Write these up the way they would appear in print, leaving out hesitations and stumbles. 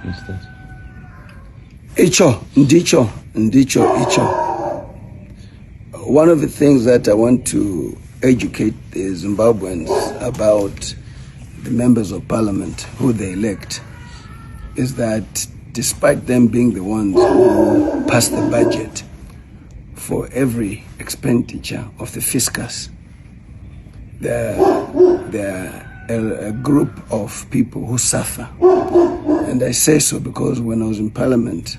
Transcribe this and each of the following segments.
instead? Icho. One of the things that I want to educate the Zimbabweans about the members of parliament who they elect is that despite them being the ones who pass the budget for every expenditure of the fiscus, there are a group of people who suffer. And I say so because when I was in parliament,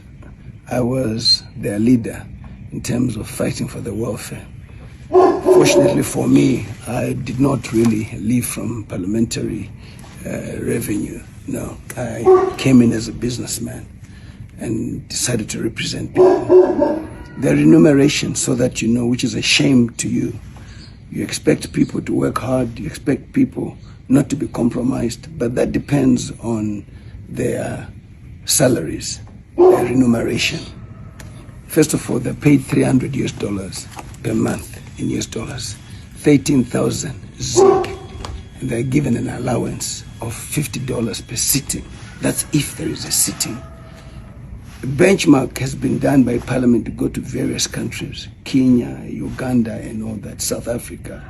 I was their leader in terms of fighting for the welfare. Fortunately for me, I did not really live from parliamentary revenue. No, I came in as a businessman and decided to represent people. The remuneration, so that you know, which is a shame to you. You expect people to work hard, you expect people not to be compromised, but that depends on their salaries, their remuneration. First of all, they're paid $300 per month in US dollars, 13,000 zig, and they're given an allowance of $50 per sitting. That's if there is a sitting. A benchmark has been done by Parliament to go to various countries, Kenya, Uganda, and all that, South Africa.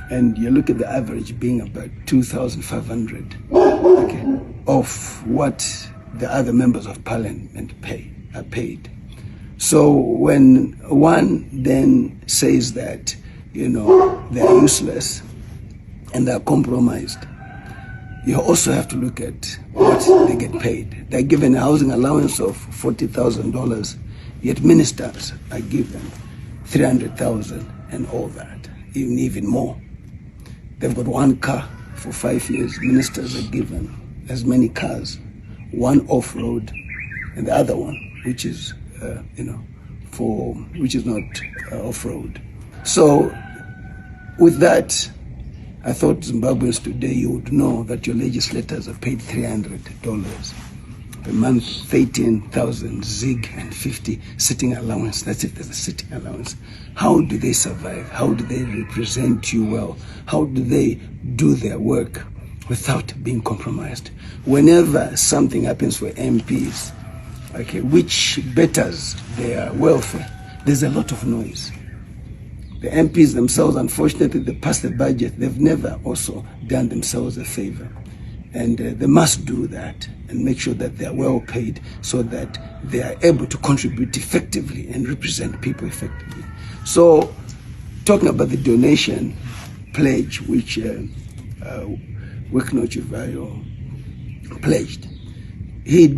And you look at the average being about 2,500, okay, of what the other members of Parliament are paid. So when one then says that, you know, they're useless and they're compromised, you also have to look at what they get paid. They're given a housing allowance of $40,000, yet ministers are given $300,000 and all that, even more. They've got one car for 5 years. Ministers are given as many cars, one off-road and the other one, which is, which is not off-road. So with that, I thought Zimbabweans today, you would know that your legislators are paid $300 per month, 13,000 zig and 50 sitting allowance. That's if there's a sitting allowance. How do they survive? How do they represent you well? How do they do their work without being compromised? Whenever something happens for MPs, okay, which betters their welfare, there's a lot of noise. The MPs themselves, unfortunately, they pass the budget. They've never also done themselves a favor. And they must do that and make sure that they are well paid so that they are able to contribute effectively and represent people effectively. So, talking about the donation pledge, which Wicknell Chivhayo pledged, he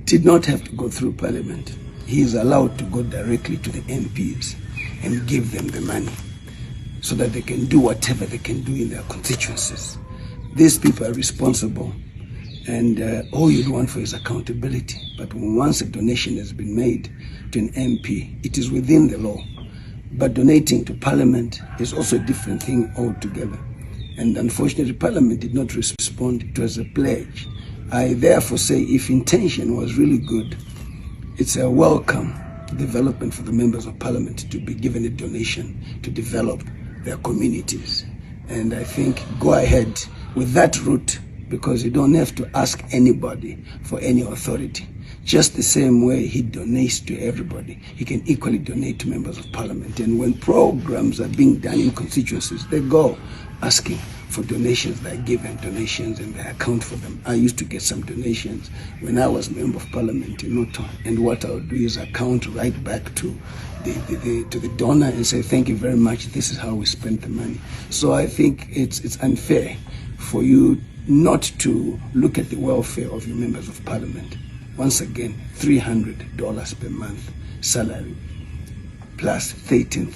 did not have to go through Parliament. He is allowed to go directly to the MPs and give them the money so that they can do whatever they can do in their constituencies. These people are responsible, and all you want for is accountability. But once a donation has been made to an MP, it is within the law. But donating to Parliament is also a different thing altogether. And unfortunately, Parliament did not respond. It was a pledge. I therefore say, if intention was really good, it's a welcome development for the members of Parliament to be given a donation to develop their communities. And I think go ahead with that route, because you don't have to ask anybody for any authority. Just the same way he donates to everybody, he can equally donate to members of Parliament. And when programs are being done in constituencies, they go asking for donations. They're given donations and they account for them. I used to get some donations when I was member of Parliament in Noto, and what I would do is account right back to the donor and say, thank you very much, this is how we spent the money. So I think it's unfair for you not to look at the welfare of your members of Parliament. Once again, $300 per month salary plus 13,000